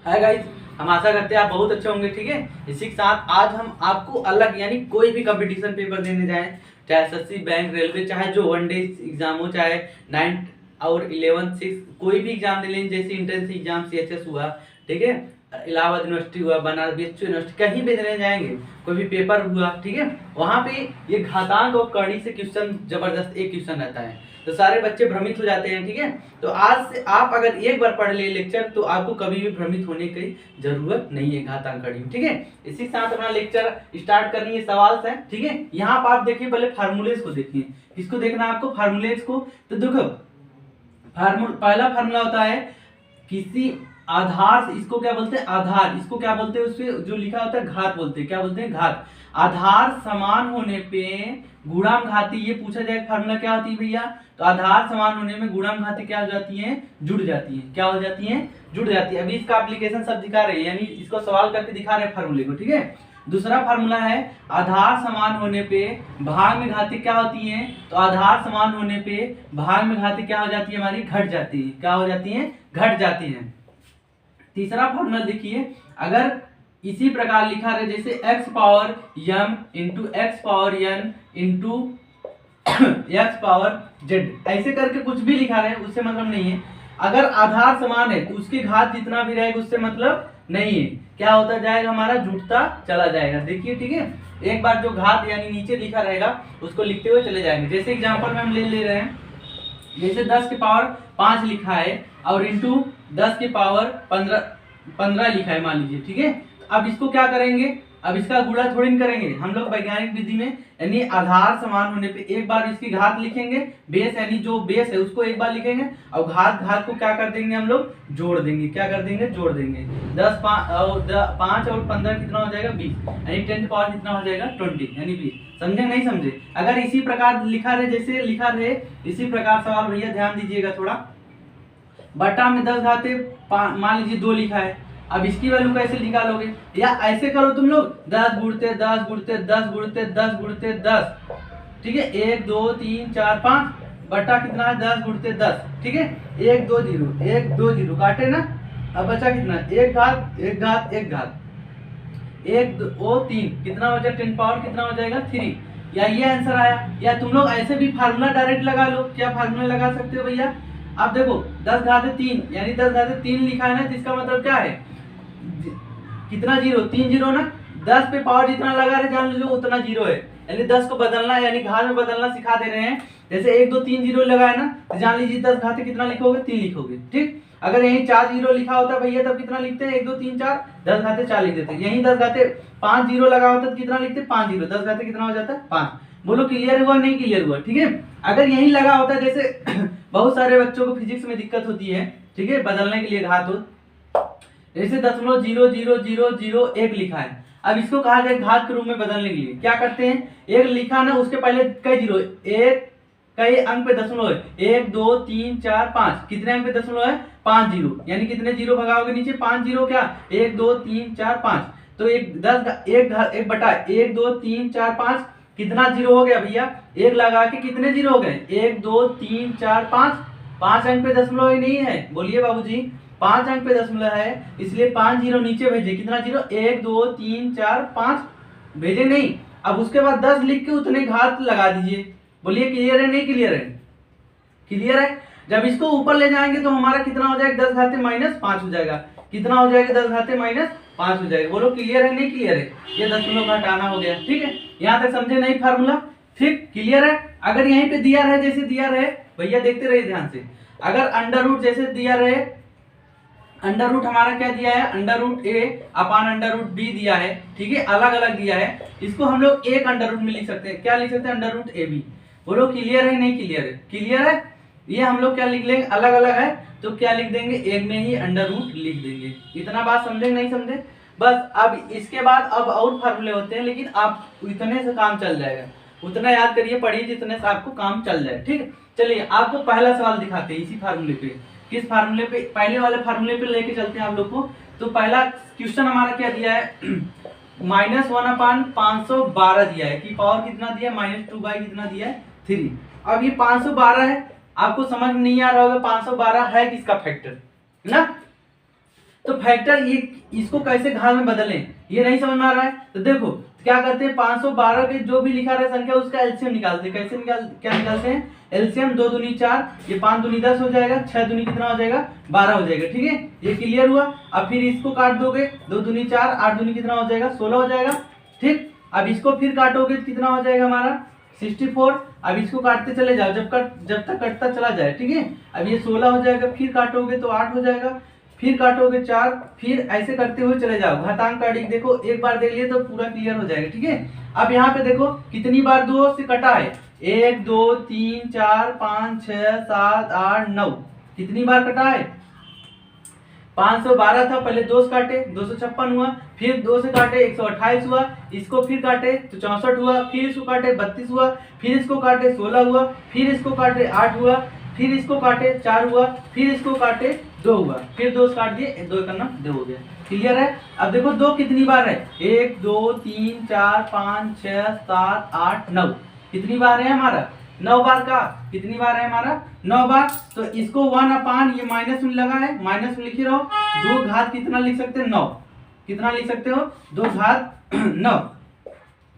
Hi guys, हम आशा करते हैं आप बहुत अच्छे होंगे। ठीक है, इसी के साथ आज हम आपको अलग यानी कोई भी कंपटीशन पेपर देने जाएं, चाहे एसएससी, बैंक, रेलवे, चाहे जो वन डे एग्जाम हो, चाहे 9th और 11th 6 कोई भी एग्जाम दे लें, जैसे इंट्रेंस एग्जाम सीएचएस हुआ, ठीक है, इलाहाबाद यूनिवर्सिटी हुआ, बनारस बीएचयू यूनिवर्सिटी, कहीं भी देने जाएंगे, कोई भी पेपर हुआ, ठीक है, वहां पे ये घातांक और कड़ी से क्वेश्चन, जबरदस्त एक क्वेश्चन रहता है, तो सारे बच्चे भ्रमित हो जाते हैं। ठीक है, तो आज से आप अगर एक बार पढ़ ले लेक्चर तो आपको कभी भी भ्रमित होने की जरूरत नहीं है घातांक कड़ी में। ठीक है, इसी के साथ अपना लेक्चर स्टार्ट करनी है सवाल से। ठीक है, यहाँ पर आप देखिए, पहले फार्मूलेज को देखिए। किसको देखना है आपको? फार्मूलेज को। तो देखो, पहला फार्मूला होता है किसी आधार से, इसको क्या बोलते हैं? आधार। इसको क्या बोलते हैं? उसपे जो लिखा होता है घात बोलते हैं। क्या बोलते हैं? घात। आधार समान होने पे गुणाम घाती, ये पूछा जाए फार्मूला क्या होती है भैया? तो आधार समान होने में गुणाम घाती क्या हो जाती है? जुड़ जाती है। क्या हो जाती है? जुड़ जाती है। अभी इसका एप्लीकेशन सब दिखा रहे हैं, यानी इसको सवाल करके दिखा रहे हैं फार्मूले को। ठीक है, दूसरा फार्मूला है आधार समान होने पे भाग में घाती क्या होती है? तो आधार समान होने पे भाग में घाती क्या हो जाती है? हमारी घट जाती है। क्या हो जाती है? घट जाती है। तीसरा फॉर्मूला देखिए, अगर इसी प्रकार लिखा रहे जैसे x power m into x power n into x power z, ऐसे करके कुछ भी लिखा रहे उससे मतलब नहीं है। अगर आधार समान है तो उसकी घात जितना भी रहेगा उससे मतलब नहीं है। क्या होता जाएगा? हमारा जुटता चला जाएगा। देखिए, ठीक है, एक बार जो घात यानी नीचे लिखा रहेगा उसको लिखते हुए चले जाएंगे। जैसे एग्जांपल में हम ले रहे हैं, जैसे 10 की पावर 5 लिखा है और इंटू 10 की पावर 15 लिखा है मान लीजिए। ठीक है, अब इसको क्या करेंगे? अब इसका गुणा थोड़ी नहीं करेंगे हम लोग वैज्ञानिक विधि में, यानी आधार समान होने पे एक बार इसकी घात लिखेंगे, बेस यानी जो बेस है उसको एक बार लिखेंगे और घात घात को क्या कर देंगे? हम लोग जोड़ देंगे। क्या कर देंगे? जोड़ देंगे। 5 और 15 कितना हो जाएगा? 20, यानी 10 पावर कितना हो जाएगा? 20, यानी 20। समझे नहीं समझे? अगर इसी प्रकार लिखा रहे, जैसे लिखा रहे इसी प्रकार सवाल, भैया ध्यान दीजिएगा थोड़ा। बटा में 10 घाते मान लीजिए 2 लिखा है, अब इसकी वैल्यू कैसे निकालोगे? या ऐसे करो तुम लोग, 10 गुणते 10 गुणते 10 गुणते 10 गुणते 10। ठीक है, 1 2 3 4 5 बटा कितना है? 10 गुणते 10। ठीक है, 1 2 0 1 2 0 काटे ना। अब बचा कितना? 1 घात 1 घात 1 घात 1 2 3, कितना बचा? 10 पावर कितना हो जाएगा? 3। या ये आंसर आया। या तुम लोग ऐसे भी फार्मूला डायरेक्ट लगा लो। क्या फार्मूला लगा सकते हो भैया? अब देखो 10 घाते 3 यानी 10 घाते 3 लिखा है ना, जिसका मतलब क्या है? कितना जीरो? 3 जीरो ना। 10 पे पावर जितना लगा रहे जान लीजिए उतना जीरो है, यानी 10 को बदलना यानी घात में बदलना सिखा दे रहे हैं। जैसे 1 2 3 जीरो लगा है ना, तो जान लीजिए 10 घाते कितना लिखोगे? 3 लिखोगे। ठीक, अगर यहीं 4 जीरो लिखा होता भैया तब कितना लिखते हैं? 1 2 3 4, 10 घाते 4 लिख देते। यहीं 10 घाते 5 जीरो लगा होता तो कितना लिखते? 5 जीरो, 10 घाते कितना हो जाता है? 5। बोलो क्लियर हुआ नहीं क्लियर हुआ? ठीक है, अगर यहीं लगा होता, जैसे बहुत सारे बच्चों को फिजिक्स में दिक्कत होती है, ठीक है, बदलने के लिए घात हो, जैसे 0.000001 लिखा है, अब इसको कहा जाए घात के रूप में बदलने के लिए क्या करते हैं? एक लिखा ना, उसके पहले कई जीरो, एक कई अंक पे दशमलव है, 1 2 3 4 5, कितने अंक पे दशमलव है? 5 जीरो, यानी कितने जीरो भगाओगे नीचे? 5 जीरो क्या? 1 2 3 4 5, तो एक 10 एक बटा 1 2 3 4 5, कितना जीरो हो गया भैया? एक लगा के कितने जीरो हो गए? 1 2 3 4 5, 5 अंक पे दशमलव ही नहीं है। बोलिए बाबूजी, 5 अंक पे दशमलव है, इसलिए 5 जीरो नीचे भेजे। कितना जीरो? 1 2 3 4 5 भेजे नहीं। अब उसके बाद 10 लिख के उतने घात लगा दीजिए। बोलिए क्लियर है नहीं क्लियर है? क्लियर है। जब इसको ऊपर ले जाएंगे तो हमारा कितना हो जाएगा? 10 घाते माइनस 5 हो जाएगा। कितना हो जाएगा? 10 घाते माइनस 5 हो जाएगा। बोलो क्लियर है नहीं क्लियर है? ये दशमलव घटाना हो गया। ठीक है, यहाँ तक समझे नहीं फार्मूला? ठीक, क्लियर है। अगर यहीं पे दिया रहे, जैसे दिया रहे भैया, देखते रहिए ध्यान से, अगर अंडर रूट जैसे दिया रहे, अंडर रूट हमारा क्या दिया है? अंडर रूट ए अपान अंडर रूट बी दिया है। ठीक है, अलग अलग दिया है, इसको हम लोग एक अंडर रूट में लिख सकते हैं। क्या लिख सकते हैं? Under root a b. बोलो क्लियर है नहीं क्लियर है? क्लियर है। ये हम लोग क्या लिख लेंगे? अलग अलग है तो क्या लिख देंगे? एक में ही अंडर रूट लिख देंगे। इतना बात समझे नहीं समझे? बस अब इसके बाद अब और फार्मूले होते हैं, लेकिन आप इतने से काम चल जाएगा। उतना याद करिए, पढ़िए जितने से आपको काम चल जाए। ठीक है, चलिए आपको पहला सवाल दिखाते हैं इसी फार्मूले पे। किस फार्मूले पे? पहले वाले फार्मूले पे लेके चलते हैं आप लोग को। तो पहला क्वेश्चन हमारा क्या दिया है? -1/512 दिया है, कि पावर कितना दिया है? -2 कितना दिया है? 3। अब ये 512 है, आपको समझ नहीं आ रहा होगा 512 है किसका फैक्टर, ना? तो फैक्टर ये इसको कैसे घात में बदलें ये नहीं समझ में आ रहा है। तो देखो क्या करते हैं, 512 के जो भी लिखा रहा है संख्या उसका एलसीएम निकालते हैं। कैसे क्या निकालते हैं, एलसीएम 2 दूनी 4, ये 5 दूनी 10 हो जाएगा, 6 दूनी कितना हो जाएगा 12 हो जाएगा। ठीक है, ये क्लियर हुआ। अब फिर इसको काट दोगे, 2 दूनी 4, 8 दूनी कितना हो जाएगा 16 हो जाएगा। ठीक, अब इसको फिर काटोगे तो कितना हो जाएगा हमारा 64। अब इसको काटते चले जाओ जब तक कटता चला जाए। ठीक है, अब ये 16 हो जाएगा, फिर काटोगे तो 8 हो जाएगा, फिर काटोगे 4, फिर ऐसे करते हुए चले जाओ। घातांक का डिक देखो, एक बार देख लिए तो पूरा क्लियर हो जाएगा। ठीक है, अब यहाँ पे देखो कितनी बार 2 से कटा है, 1 2 3 4 5 6 7 8 9, कितनी बार कटा है 512 था, पहले 2 से काटे 256 हुआ, फिर 2 से काटे 128 हुआ, इसको फिर काटे तो 64 हुआ, फिर इसको काटे 32 हुआ, फिर इसको काटे 16 हुआ, फिर इसको काटे 8 हुआ, फिर इसको काटे 4 हुआ, फिर इसको काटे 2 हुआ, फिर 2 से काट दिए, 2 का नाम 2 हो गया। क्लियर है। अब देखो 2 कितनी बार है, 1 2 3 4 5 6 7 8 9, कितनी बार है हमारा 9 बार का, कितनी बार है हमारा 9 बार। तो इसको 1 अपान ये माइनस में लगा है, माइनस में लिखी रहो, 2 घात कितना लिख सकते हो 9, कितना लिख सकते हो 2 घात 9।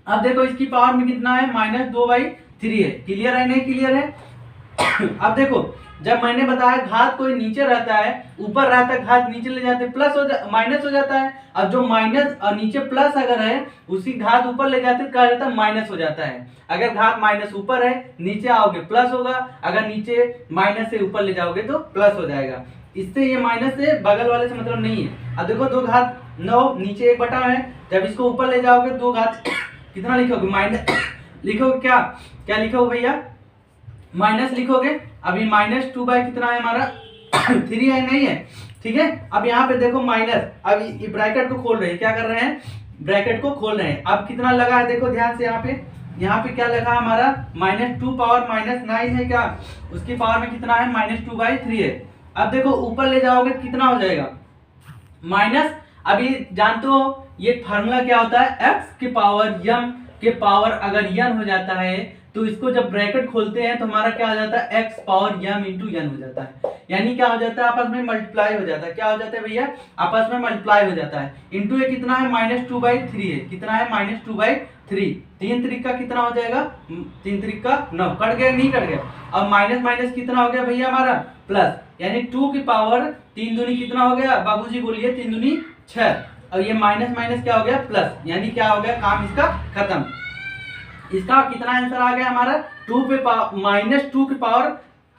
अब देखो इसकी पावर में कितना है -2/3 है। क्लियर है नहीं क्लियर है। अब देखो जब मैंने बताया घात कोई नीचे रहता है ऊपर रहता है, घात नीचे ले जाते प्लस माइनस हो जाता है। अब जो माइनस और नीचे प्लस अगर है उसी घात ऊपर ले जाते क्या जाता है माइनस हो जाता है। अगर घात माइनस ऊपर है नीचे आओगे प्लस होगा, अगर नीचे माइनस से ऊपर ले जाओगे तो प्लस हो जाएगा। इससे ये माइनस से बगल वाले से मतलब नहीं है। अब देखो 2 घात 9 नीचे 1 बटा है, जब इसको ऊपर ले जाओगे 2 घात कितना लिखोगे माइनस लिखोगे, क्या लिखोगे भैया माइनस लिखोगे। अभी -2 बाई कितना है हमारा 3 है नहीं है। ठीक है, अब यहाँ पे देखो माइनस, अब ये ब्रैकेट को खोल रहे हैं, क्या कर रहे हैं ब्रैकेट को खोल रहे हैं। अब कितना लगा है देखो ध्यान से, यहाँ पे क्या लगा हमारा -2 पावर -9 है, क्या उसकी पावर में कितना है -2/3 है। अब देखो ऊपर ले जाओगे कितना हो जाएगा माइनस। अभी जानते हो ये फार्मूला क्या होता है, x के पावर m के पावर अगर n हो जाता है तो इसको जब ब्रैकेट खोलते हैं तो हमारा क्या हो जाता है x power m into n हो जाता है। यानी क्या हो जाता है आपस में मल्टीप्लाई हो जाता है। क्या हो जाता है भैया आपस में मल्टीप्लाई हो जाता है। इंटू ये कितना है -2/3 है, कितना है -2/3। 3 त्रिक का कितना हो जाएगा 3 त्रिक का 9, कट गया नहीं कट गया। अब माइनस माइनस कितना हो गया भैया हमारा प्लस, यानी 2 की पावर 3 दूनी कितना हो गया बाबूजी बोलिए 3 दूनी 6, और ये माइनस माइनस क्या हो गया प्लस, यानी क्या हो गया काम इसका खत्म। इसका कितना आंसर आ गया हमारा -2 की पावर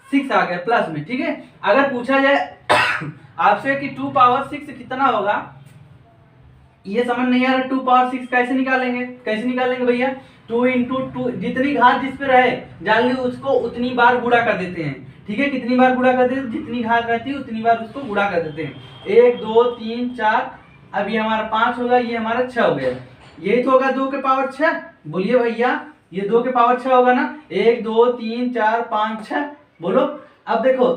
6 आ गया प्लस में। ठीक है, अगर पूछा जाए आपसे कि 2 पावर 6 कितना होगा, ये समझ नहीं आ रहा 2 पावर 6 कैसे निकालेंगे भैया 2 इंटू 2, जितनी घात जिस पे रहे जल्दी उसको उतनी बार गुणा कर देते हैं। ठीक है, कितनी बार गुणा कर देते हैं, जितनी घात रहती है उतनी बार उसको गुणा कर देते हैं। 1 2 3 4, अब ये हमारा 5 होगा, ये हमारा 6 हो गया। यही तो होगा 2 के पावर 6, बोलिए भैया ये 2 के पावर 6 होगा ना। 1 2 3 4 5 6 बोलो। अब देखो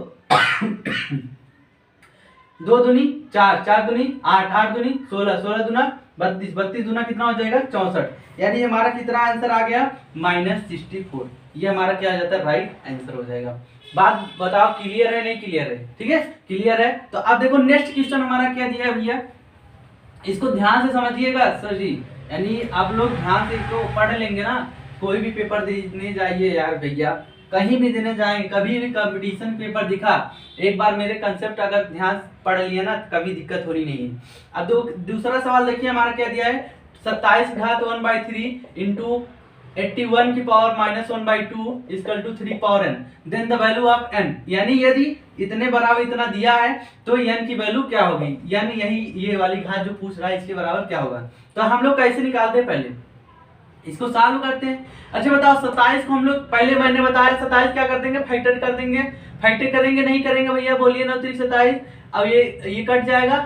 2 दूनी 4, 4 दूनी 8, 8 दूनी 16, 16 दूना 32, 32 दूना कितना हो जाएगा 64, यानी हमारा कितना आंसर आ गया -64। ये हमारा क्या आ जाता है राइट आंसर हो जाएगा। बात बताओ क्लियर है नहीं क्लियर है। ठीक है क्लियर है। तो अब देखो नेक्स्ट क्वेश्चन हमारा क्या दिया है भैया, इसको ध्यान से समझिएगा सर जी, यानी आप लोग ध्यान से इसको पढ़ लेंगे ना, कोई भी पेपर देने जाइए यार भैया, कहीं भी देने जाएं, कभी भी कंपटीशन पेपर दिखा एक बार मेरे कंसेप्ट अगर ध्यान पढ़ लिया ना कभी दिक्कत हो रही नहीं है। अब दूसरा सवाल देखिए हमारा क्या दिया है, 27 घात 1/3 इंटू 81 की power -1/2 equal to 3 power n, then the value of n, यानी यदि इतने बराबर इतना दिया है तो n की वैल्यू क्या होगी, यानी यही ये वाली घात जो पूछ रहा है इसके बराबर क्या होगा। तो हम लोग कैसे निकालते हैं, पहले इसको सॉल्व करते हैं। अच्छा बताओ 27 को हम लोग पहले मैंने बताया 27 क्या कर देंगे फैक्टर कर देंगे, फैक्टर करेंगे नहीं करेंगे भैया बोलिए ना 27। अब ये कट जाएगा,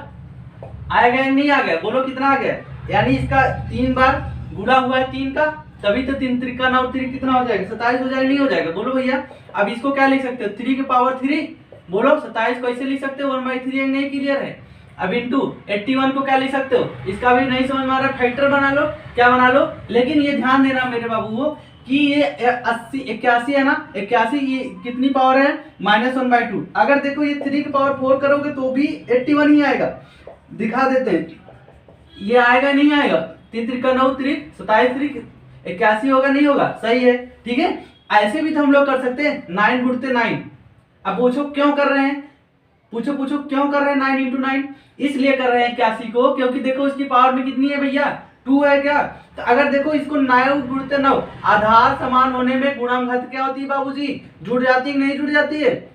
आएगा या नहीं आ गया बोलो कितना आ गया, यानी इसका 3 बार गुणा हुआ है 3 का, तभी तो 3 त्रिक का 9 त्रिक कितना हो जाएगा 27 हो जाएगा नहीं हो जाएगा बोलो भैया। अब इसको क्या लिख सकते हो 3 की पावर 3 बोलो, 27 को ऐसे लिख सकते हो 1/3 नहीं क्लियर है। अब इंटू 81 को क्या लिख सकते हो, इसका भी नहीं समझ में आ रहा फैक्टर बना लो, क्या बना लो, लेकिन ये ध्यान देना मेरे बाबू वो कि ये 80 81 है ना, 81 ये कितनी पावर है -1/2। अगर देखो ये 3 की पावर 4 करोगे तो भी 81 ही आएगा, दिखा देते हैं, ये आएगा नहीं आएगा, 3 त्रिका 9 त्रिक 27 त्रिक 81 होगा नहीं होगा, सही है, ठीक है। ऐसे भी तो हम लोग कर सकते हैं, 9 गुणते 9। अब पूछो क्यों कर रहे हैं, पूछो क्यों कर रहे हैं 9 इंटू 9, इसलिए कर रहे हैं 81 को, क्योंकि देखो इसकी पावर में कितनी है भैया, 2 है क्या। तो अगर देखो इसको 9 गुणते 9, आधार समान होने में गुणांक क्या होती है बाबूजी, जुड़ जाती है नहीं जुड़ जाती है।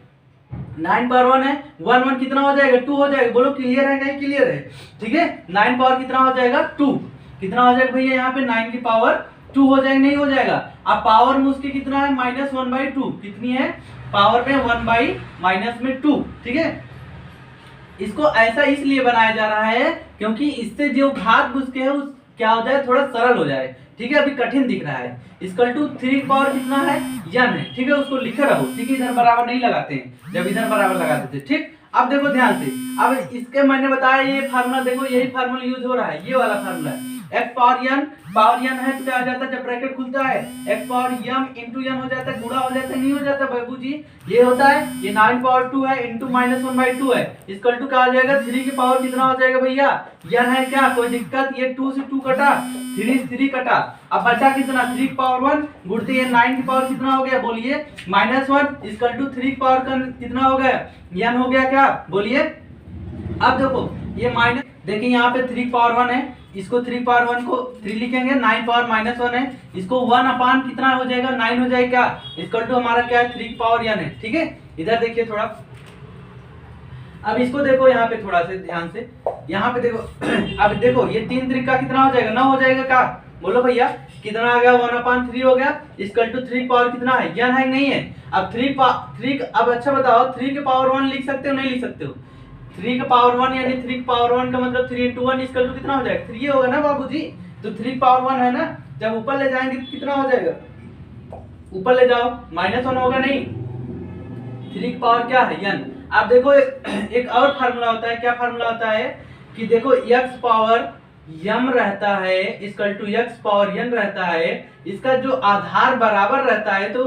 9 पावर 1 है, 1 1 कितना हो जाएगा, 2 हो जाएगा। बोलो क्लियर है नहीं क्लियर है, ठीक है। 9 पावर कितना हो जाएगा 2, कितना हो जाएगा भैया यहाँ पे 9 की पावर 2 हो जाएगा नहीं हो जाएगा। अब पावर में उसकी कितना है -1/2, कितनी है पावर में 1/-2, ठीक है। इसको ऐसा इसलिए बनाया जा रहा है क्योंकि इससे जो घात उसके है उस क्या हो जाए, थोड़ा सरल हो जाए, ठीक है। अभी कठिन दिख रहा है, इक्वल टू 3 पावर कितना है n है, ठीक है। उसको लिखे रहो, ठीक है। इधर बराबर नहीं लगाते हैं, जब इधर बराबर लगाते थे, ठीक। अब देखो ध्यान से, अब इसके मैंने बताया ये फार्मूला, देखो यही फार्मूला यूज हो रहा है, ये वाला फार्मूला है। x पावर n है तो क्या आ जाता है, जब ब्रैकेट खुलता है x power m into n हो जाता है, गुणा हो जाता है नहीं हो जाता बाबू जी, ये होता है। ये 9 पावर 2 है इंटू -1/2 है, इक्वल टू क्या आ जाएगा 3 की पावर कितना हो जाएगा भैया n है क्या, कोई दिक्कत, ये 2 से 2 कटा, 3 कटा, अब बचा कितना 3 की पावर 1 गुणते ये 9 की पावर कितना हो गया बोलिए -1 इक्वल टू 3 की पावर का कितना हो गया n हो गया क्या बोलिए। अब देखो ये माइनस, देखिए यहाँ पे 3 पावर 1 है, इसको 3 पावर 1 को 3 लिखेंगे, 9 पावर -1 है, इसको 1 अपान कितना हो जाएगा 9 हो जाएगा क्या, इक्वल टू हमारा क्या है 3 पावर n है, ठीक है। इधर देखिए थोड़ा, अब इसको देखो यहाँ पे थोड़ा से ध्यान से, यहाँ पे देखो अब देखो ये 3 त्रिक का कितना हो जाएगा 9 हो जाएगा क्या, बोलो भैया कितना आ गया 1/3 हो गया, इक्वल टू 3 पावर कितना है n है नहीं है। अब 3 अब अच्छा बताओ 3 के पावर 1 लिख सकते हो नहीं लिख सकते हो, 3 का पावर 1 यानी 3 का पावर 1 का मतलब 3 इंटू 1 इक्वल टू कितना हो जाएगा 3 होगा ना बाबूजी। तो 3 पावर 1 है ना, जब ऊपर ले जाएंगे तो कितना हो जाएगा, ऊपर ले जाओ -1 होगा नहीं, 3 की पावर क्या है n। आप देखो एक और फार्मूला होता है, क्या फार्मूला होता है कि देखो x पावर m रहता है equal to x power n रहता है, इसका जो आधार बराबर रहता है तो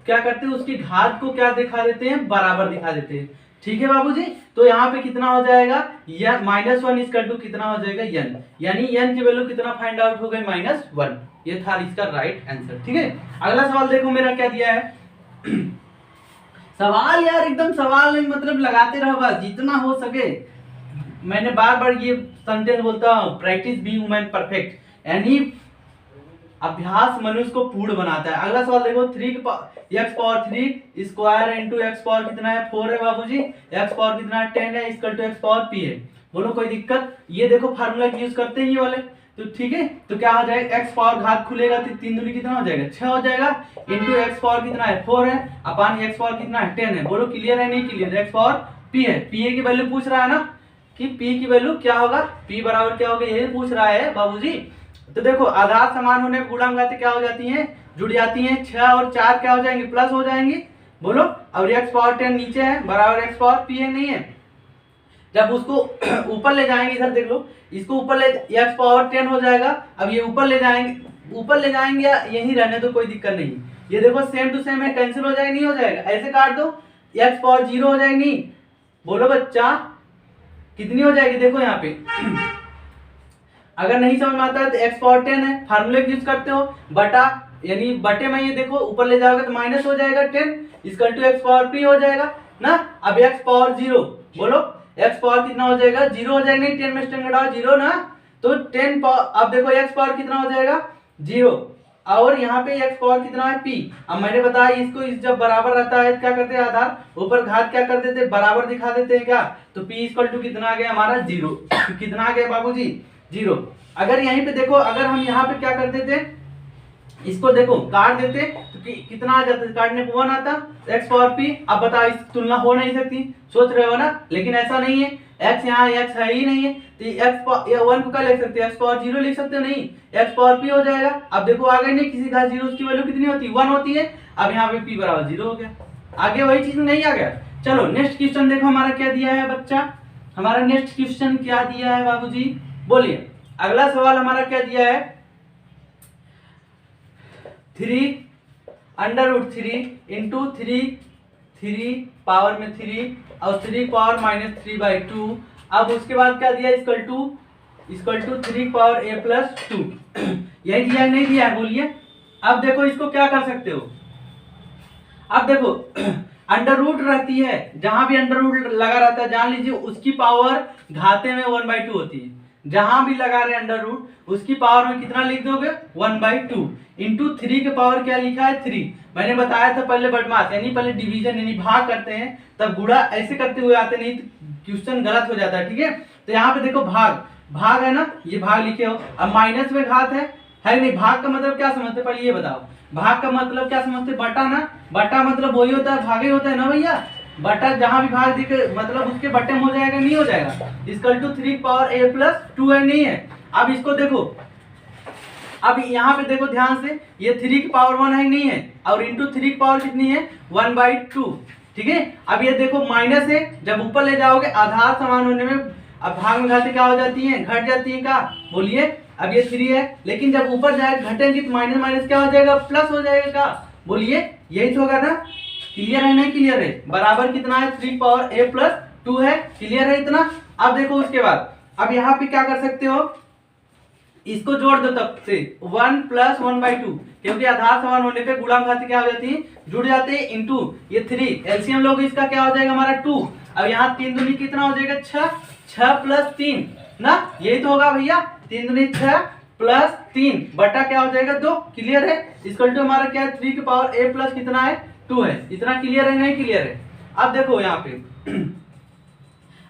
क्या करते हैं उसकी घात को क्या दिखा देते हैं बराबर दिखा देते हैं, ठीक है बाबूजी। तो यहाँ पे कितना हो जाएगा या -1 इक्वल टू कितना हो जाएगा n, यानी n की वैल्यू कितना फाइंड आउट हो गई -1, ये था इसका राइट आंसर, ठीक है। अगला सवाल देखो मेरा क्या दिया है सवाल यार एकदम सवाल नहीं मतलब लगाते रहो बस जितना हो सके, मैंने बार बार ये सेंटेंस बोलता हूँ, प्रैक्टिस बी वुमेन परफेक्ट, यानी अभ्यास मनुष्य को पूर्ण बनाता है। अगला सवाल देखो 3 x power 3 square into x power कितना है 4 है बाबूजी, x पावर कितना है 10 है equal to x power p है, बोलो कोई दिक्कत। ये देखो फार्मूला यूज करते हैं ये वाले, तो ठीक है। तो क्या हो जाएगा x पावर घात खुलेगा तो 3 दूनी कितना हो जाएगा 6 हो जाएगा, इंटू x पावर कितना है 4 है, अपान x पावर कितना है 10 है, बोलो क्लियर है नहीं क्लियर। x पावर p है, p की वैल्यू पूछ रहा है ना कि p की वैल्यू क्या होगा, p बराबर क्या होगा यही पूछ रहा है बाबूजी। तो देखो आधार समान होने पर गुणांक क्या हो जाती हैं जुड़ जाती हैं, 6 और 4 क्या हो जाएंगे प्लस हो जाएंगे, बोलो। और x पावर 10 नीचे है बराबर x पावर p है नहीं है, जब उसको ऊपर ले जाएंगे इधर देख लो, इसको ऊपर ले x पावर 10 हो जाएगा, अब ये ऊपर ले जाएंगे यही रहने तो कोई दिक्कत नहीं, ये देखो सेम टू सेम है कैंसिल हो जाएगा नहीं हो जाएगा, ऐसे काट दो x पावर 0 हो जाएगी नहीं, बोलो बच्चा कितनी हो जाएगी, देखो यहाँ पे अगर नहीं समझ में आता है तो x पावर 10 है, फार्मूले यूज करते हो बटा, यानी बटे में ये देखो ऊपर ले जाओगे तो माइनस हो जाएगा 10 equal to x power p हो जाएगा ना। अब x पावर 0 बोलो x पावर कितना हो जाएगा 0 हो जाएगा नहीं, 10 में से 10 घटाओ 0 ना, तो 10 पावर, अब देखो x पावर कितना हो जाएगा 0 और यहाँ पे x पावर कितना है p। अब मैंने बताया इसको इस जब बराबर रहता है क्या करते हैं आधार ऊपर घात क्या कर देते हैं बराबर दिखा देते हैं क्या, तो p इक्वल टू कितना आ गया हमारा 0 कितना आ गया बाबूजी 0। अगर यहीं पे देखो अगर हम यहाँ पे क्या करते थे इसको देखो काट देते तो कितना आ जाता, काटने को 1 आता x पावर p। अब बताओ इस तुलना हो नहीं सकती, सोच रहे हो ना, लेकिन ऐसा नहीं है, x यहाँ x है ही नहीं है तो x 1 को क्या लिख सकते हैं x पावर 0 लिख सकते हो नहीं, x पावर p हो जाएगा। अब देखो आ गई नहीं किसी घात 0 उसकी वैल्यू कितनी होती है 1 होती है, अब यहाँ पे p बराबर 0 हो गया, आगे वही चीज नहीं आ गया। चलो नेक्स्ट क्वेश्चन देखो हमारा क्या दिया है बच्चा, हमारा नेक्स्ट क्वेश्चन क्या दिया है बाबूजी बोलिए। अगला सवाल हमारा क्या दिया है 3√3 इंटू 3 पावर में 3 और 3 पावर -3/2 अब उसके बाद क्या दिया, equal to 3 power a plus 2, यही दिया है नहीं दिया है बोलिए। अब देखो इसको क्या कर सकते हो, अब देखो अंडर रूट रहती है, जहां भी अंडर रूट लगा रहता है जान लीजिए उसकी पावर घाते में 1/2 होती है। जहां भी लगा रहे अंडर रूट उसकी पावर में कितना लिख दोगे 1/2 इंटू 3 के पावर क्या लिखा है 3। मैंने बताया था पहले बदमाश यानी पहले डिवीजन यानी भाग करते हैं तब गुणा ऐसे करते हुए आते, नहीं तो क्वेश्चन गलत हो जाता है। ठीक है, तो यहाँ पे देखो भाग है ना, ये भाग लिखे हो। अब माइनस में घात है नहीं। भाग का मतलब क्या समझते पहले ये बताओ, भाग का मतलब क्या समझते, बटा ना, बटा मतलब वही होता है भागे होता है ना भैया। बटा जहां भी भाग दिखे मतलब उसके बटे में हो जाएगा नहीं हो जाएगा। Equal to 3 power a plus 2 है नहीं है। अब इसको देखो, अब यहाँ पे देखो ध्यान से, ये 3 की पावर 1 है नहीं है और इंटू 3 की पावर कितनी है 1/2। ठीक है, अब ये देखो माइनस है, जब ऊपर ले जाओगे आधार समान होने में अब भाग में घाते क्या हो जाती है, घट जाती है। क्या बोलिए, अब ये 3 है लेकिन जब ऊपर जाएगा घटेंगे तो माइनस माइनस क्या हो जाएगा, प्लस हो जाएगा। क्या बोलिए, यही तो होगा ना। क्लियर है नहीं क्लियर है, बराबर कितना है 3 पावर a प्लस 2 है। क्लियर है इतना। अब देखो उसके बाद अब यहाँ पे क्या कर सकते हो, इसको जोड़ दो तब से 1 प्लस 1/2, क्योंकि आधार समान होने पे गुणा घात क्या हो जाती है, जुड़ जाते हैं। इंटू ये 3 एलसीएम लोग इसका क्या हो जाएगा हमारा 2। अब यहाँ 3 दूनी कितना हो जाएगा 6, 6 प्लस 3 ना, यही तो होगा भैया। 3 दूनी 6 प्लस 3 बटा क्या हो जाएगा 2। क्लियर है, इक्वल टू हमारा क्या है 3 की पावर a प्लस कितना है 2 है। इतना क्लियर है नहीं क्लियर है। अब देखो यहाँ पे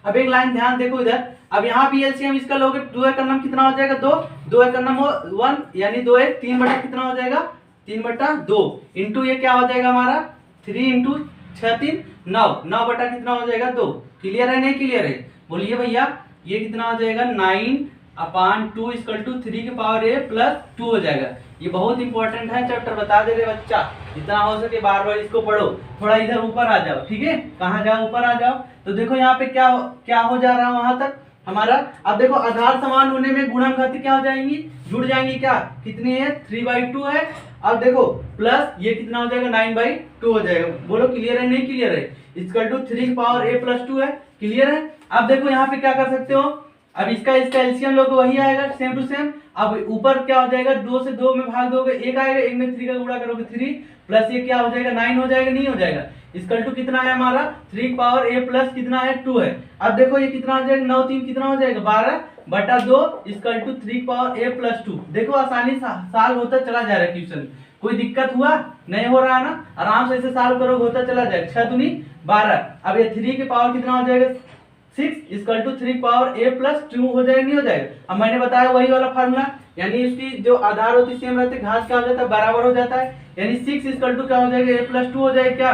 अब एक लाइन ध्यान देखो इधर, अब यहाँ भी एलसीएम इसका लोगे 2 का नाम कितना हो जाएगा 2, 2 का नाम 1 यानी 2 है 3 बटा कितना हो जाएगा 3/2 इंटू ये क्या हो जाएगा हमारा 3 इंटू 6 3 9, 9 बटा कितना हो जाएगा 2। क्लियर है नहीं क्लियर है, बोलिए भैया। ये कितना हो जाएगा 9/2 इक्वल टू 3 की पावर a प्लस 2 हो जाएगा। ये बहुत इंपॉर्टेंट है चैप्टर, बता दे रहे बच्चा, जितना हो सके बार बार इसको पढ़ो। थोड़ा इधर ऊपर आ जाओ, ठीक है, कहाँ जाओ ऊपर आ जाओ। तो देखो यहाँ पे क्या हो जा रहा है वहां तक हमारा। अब देखो आधार समान होने में गुणन घाती क्या हो जाएंगी, जुड़ जाएंगी। क्या कितनी है 3/2 है। अब देखो प्लस ये कितना हो जाएगा 9/2 हो जाएगा। बोलो क्लियर है नहीं क्लियर है, इक्वल टू 3 की पावर a प्लस 2 है। क्लियर है। अब देखो यहाँ पे क्या कर सकते हो, अब इसका एलसीएम लोग वही आएगा सेम टू सेम। अब ऊपर क्या हो जाएगा 2 से 2 में भाग दोगे 1 आएगा, 1 में 3 का गुणा करोगे 3 प्लस ये क्या हो जाएगा 9 हो जाएगा नहीं हो जाएगा। इक्वल टू कितना है हमारा 3 पावर a प्लस कितना है 2 है। अब देखो ये कितना हो जाएगा 9 3 कितना हो जाएगा 12/2 equal to 3 power a plus 2। देखो आसानी साल होता चला जा रहा है क्वेश्चन, कोई दिक्कत हुआ नहीं हो रहा ना, आराम से इसे सॉल्व करोगे होता चला जाएगा। 6 दूनी 12। अब ये 3 के पावर कितना हो जाएगा 6 equal to 3 power a plus 2 हो जाएगा नहीं हो जाएगा। अब मैंने बताया वही वाला फार्मूला, यानी इसकी जो आधार होती है सेम रहते घात क्या हो जाता है बराबर हो जाता है, यानी 6 इक्वल टू क्या हो जाएगा a प्लस 2 हो जाएगा। क्या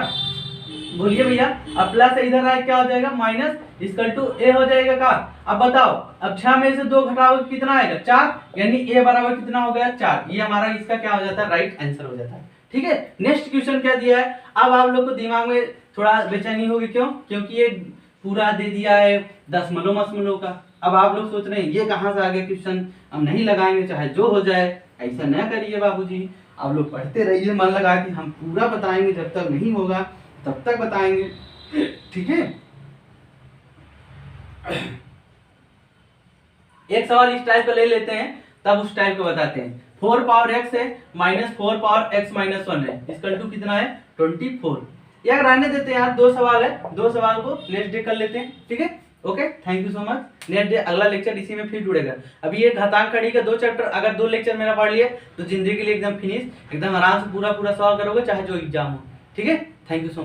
बोलिए भैया। अब प्लस इधर आए क्या हो जाएगा माइनस इक्वल टू a हो जाएगा। का अब बताओ, अब 6 में से 2 घटाओ कितना आएगा 4, यानी a बराबर कितना हो गया 4। ये हमारा इसका क्या हो जाता है राइट आंसर हो जाता है। ठीक है, नेक्स्ट क्वेश्चन क्या दिया है। अब आप लोग को दिमाग में थोड़ा बेचैनी होगी, क्यों, क्योंकि ये पूरा दे दिया है दशमलव मशमलव का। अब आप लोग सोच रहे हैं ये कहाँ से आ गया क्वेश्चन, हम नहीं लगाएंगे चाहे जो हो जाए। ऐसा न करिए बाबूजी, आप लोग पढ़ते रहिए मन लगा के, हम पूरा बताएंगे, जब तक नहीं होगा तब तक बताएंगे। ठीक है, एक सवाल इस टाइप का ले लेते हैं तब उस टाइप का बताते हैं। 4 पावर x है माइनस 4 पावर x माइनस 1 है, इसका टू कितना है 24। यार रहने देते हैं यार, 2 सवाल है, 2 सवाल को नेक्स्ट डे कर लेते हैं। ठीक है, okay, thank you so much. Next day अगला लेक्चर इसी में फिर जुड़ेगा। अभी ये घातांक कड़ी का 2 चैप्टर अगर 2 लेक्चर मेरा पढ़ लिए तो जिंदगी के लिए एकदम फिनिश, एकदम आराम से पूरा सॉल्व करोगे चाहे जो एग्जाम हो। ठीक है, थैंक यू सो मच।